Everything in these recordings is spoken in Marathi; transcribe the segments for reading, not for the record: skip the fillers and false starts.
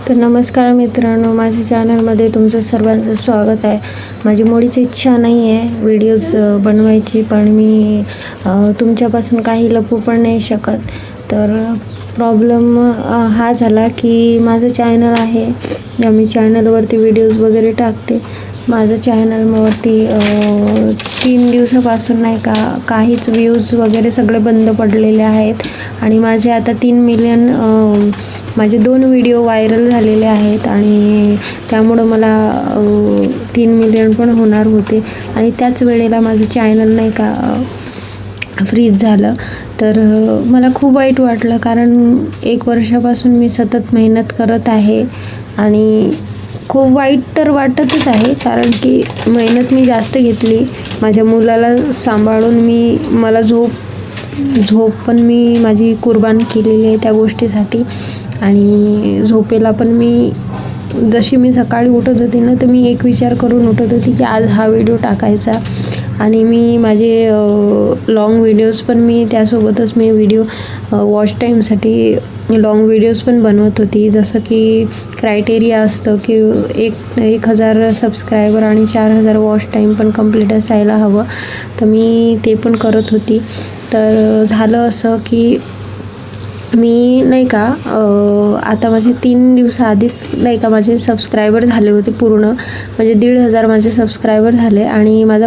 तर नमस्कार मित्रांनो, माझ्या चॅनलमध्ये तुमचं सर्वांचं स्वागत आहे. माझी मुळीच इच्छा नाही आहे व्हिडिओज बनवायची, पण मी तुमच्यापासून काही लपवू पण नाही शकत. तर प्रॉब्लेम हा झाला की माझं चॅनल आहे, मी चॅनलवरती व्हिडिओज वगैरे टाकते. माझं चॅनलवरती 3 दिवसापासून नाही का काहीच व्ह्यूज वगैरे सगळे बंद पडलेले आहेत आणि माझे आता 3 मिलियन माझे 2 व्हिडिओ व्हायरल झालेले आहेत आणि त्यामुळं मला 3 मिलियन पण होणार होते आणि त्याच वेळेला माझं चॅनल नाही का फ्रीज झालं. तर मला खूप वाईट वाटलं, कारण 1 वर्षापासून मी सतत मेहनत करत आहे आणि खूप वाईट तर वाटतच आहे, कारण की मेहनत मी जास्त घेतली. माझ्या मुलाला सांभाळून मला झोप पण मी माझी कुर्बान केलेली आहे त्या गोष्टीसाठी. आणि झोपेला पण जशी मी सकाळी उठत होती ना, तर मी एक विचार करून उठत होती की आज हा व्हिडिओ टाकायचा. आणि मी माझे लाँग व्हिडिओज पण त्यासोबतच व्हिडिओ वॉच टाईमसाठी लाँग व्हिडिओज पण बनवत होती. जसं की क्रायटेरिया असतं की 1000 सबस्क्रायबर आणि 4000 वॉच टाईम पण कंप्लीट असायला हवं, तर मी ते पण करत होती. तर झालं असं की मी नाही का आता माझे 3 दिवसाआधीच नाही का माझे सबस्क्रायबर झाले होते पूर्ण, म्हणजे 1500 माझे सबस्क्रायबर झाले आणि माझा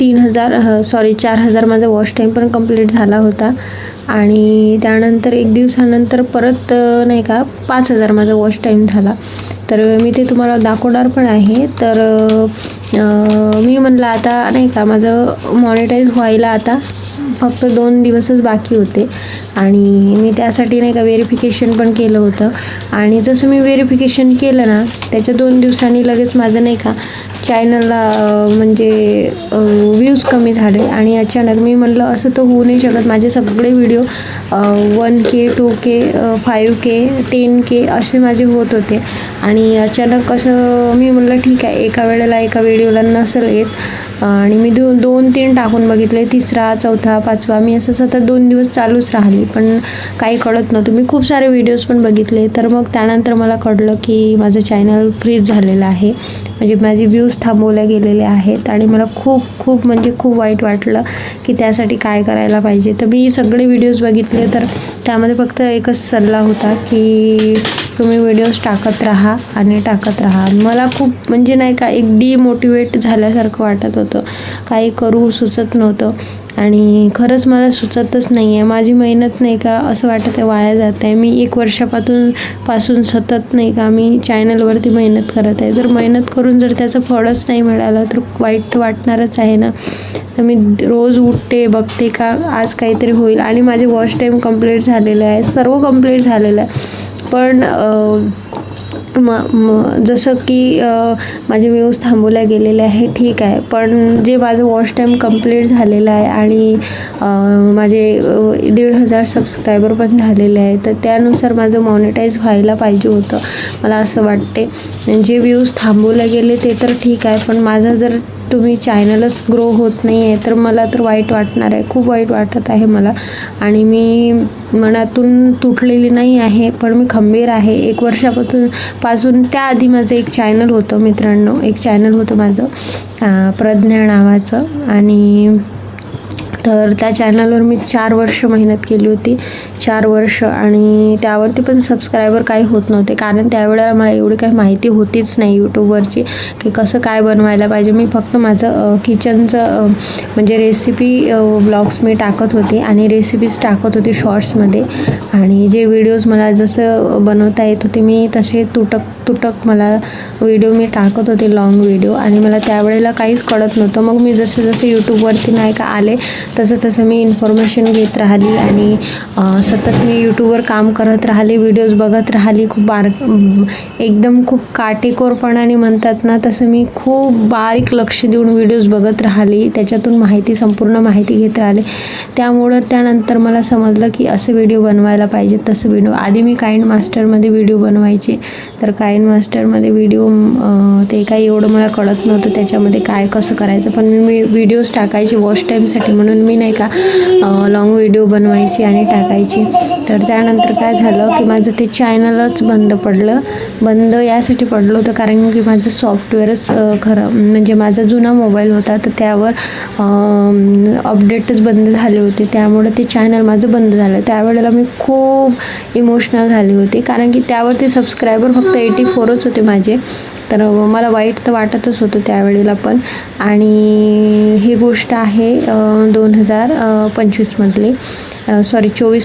4000 माझा वॉच टाईम पण कंप्लीट झाला होता. आणि त्यानंतर 1 दिवसानंतर परत नाही का 5000 माझा वॉच टाईम झाला. तर मी ते तुम्हाला दाखवणार पण आहे. तर मी म्हणलं आता नाही का माझं मॉनिटाईज व्हायला आता फक्त 2 दिवसच बाकी होते आणि मी त्यासाठी नाही का व्हेरिफिकेशन पण केलं होतं. आणि जसं मी व्हेरिफिकेशन केलं ना, त्याच्या 2 दिवसांनी लगेच माझं नाही का चॅनलला म्हणजे व्ह्यूज कमी झाले. आणि अचानक मी म्हणलं असं तर होऊ नाही शकत, माझे सगळे video 1K 2K 5K 10K असे माझे होत होते. आणि अचानक असं मी म्हणलं ठीक आहे, एका वेळेला एका व्हिडिओला नसेल येत. आणि मी 2-3 टाकून बघितले, 3रा 4था 5वा मी असं सतत 2 दिवस चालूच राहिली, पण काही कळत नव्हतं. मी खूप सारे व्हिडिओज पण बघितले. तर मग त्यानंतर मला कळलं की माझं चॅनल फ्रीज झालेलं आहे, म्हणजे माझे व्ह्यूज थांबवल्या गेलेले आहेत. आणि मला खूप म्हणजे खूप वाईट वाटलं की त्यासाठी काय करायला पाहिजे. तर मी सगळे व्हिडिओज बघितले, तर त्यामध्ये फक्त एकच सल्ला होता की तुम्ही व्हिडिओज टाकत राहा आणि टाकत राहा. मला खूप म्हणजे नाही का एक डिमोटिवेट झाल्यासारखं वाटत होतं, काही करू सुचत नव्हतं आणि खरंच मला सुचतच नाही आहे. माझी मेहनत नाही का असं वाटत आहे वाया जात आहे. मी 1 वर्षापासून सतत नाही का मी चॅनलवरती मेहनत करत आहे. जर मेहनत करून जर त्याचं फळच नाही मिळालं तर वाईट वाटणारच आहे ना. तर मी रोज उठते, बघते का आज काहीतरी होईल. आणि माझे वॉच टाईम कंप्लीट झालेलं आहे, सर्व कंप्लीट झालेलं आहे. पण जसं की माझे व्ह्यूज थांबवल्या गेलेले आहे, ठीक आहे, पण जे माझं वॉच टाईम कंप्लीट झालेलं आहे आणि माझे 1500 सबस्क्रायबर पण झालेले आहे, तर त्यानुसार माझं मॉनिटाईज व्हायला पाहिजे होतं, मला असं वाटते. जे व्ह्यूज थांबवले गेले ते तर ठीक आहे, पण माझं जर तुम्ही चॅनलच ग्रो होत नाही आहे तर मला तर वाईट वाटणार आहे, खूप वाईट वाटत आहे मला. आणि मी मनातून तुटलेली नाही आहे, पण मी खंबीर आहे. 1 वर्षापासून त्याआधी माझं एक चॅनल होतं मित्रांनो, एक चॅनल होतं माझं प्रज्ञा नावाचं. आणि तर त्या चॅनलवर मी 4 वर्ष मेहनत केली होती, 4 वर्ष. आणि त्यावरती पण सबस्क्रायबर काही होत नव्हते, कारण त्यावेळेला मला एवढी काही माहिती होतीच नाही यूट्यूबवरची की कसं काय बनवायला पाहिजे. मी फक्त माझं किचनचं म्हणजे रेसिपी ब्लॉग्स मी टाकत होते आणि रेसिपीज टाकत होते शॉर्ट्समध्ये. आणि जे व्हिडिओज मला जसं बनवता येत होते मी तसे तुटक मला व्हिडिओ मी टाकत होते, लाँग व्हिडिओ. आणि मला त्यावेळेला काहीच कळत नव्हतं. मग मी जसं यूट्यूबवरती नाही का आले तसं मी इन्फॉर्मेशन घेत राहिली आणि सतत मी यूट्यूबवर काम करत राहिले, व्हिडिओज बघत राहिली. एकदम खूप काटेकोरपणाने म्हणतात ना, तसं मी खूप बारीक लक्ष देऊन व्हिडिओज बघत राहिली, त्याच्यातून संपूर्ण माहिती घेत राहिले. त्यामुळं त्यानंतर मला समजलं की असं व्हिडिओ बनवायला पाहिजे, तसं व्हिडिओ. आधी मी काइंडमास्टरमध्ये व्हिडिओ बनवायचे, तर काइंडमास्टरमध्ये व्हिडिओ ते काही एवढं मला कळत नव्हतं त्याच्यामध्ये काय कसं करायचं, पण मी व्हिडिओज टाकायचे वॉच टाईमसाठी म्हणून म्हणून मी नाही का लॉंग व्हिडिओ बनवायची आणि टाकायची. तर त्यानंतर काय झालं की माझं ते चॅनलच बंद पडलं. बंद यासाठी पडलं होतं कारण की माझं सॉफ्टवेअरच म्हणजे माझा जुना मोबाईल होता, तर त्यावर अपडेटच बंद झाले होते, त्यामुळे ते चॅनल माझं बंद झालं. त्यावेळेला मी खूप इमोशनल झाली होती कारण की त्यावरती सबस्क्रायबर फक्त 84च होते माझे. तर मला वाईट तर वाटतच होतं त्यावेळेला पण. आणि ही गोष्ट आहे 2025 मधली, सॉरी 24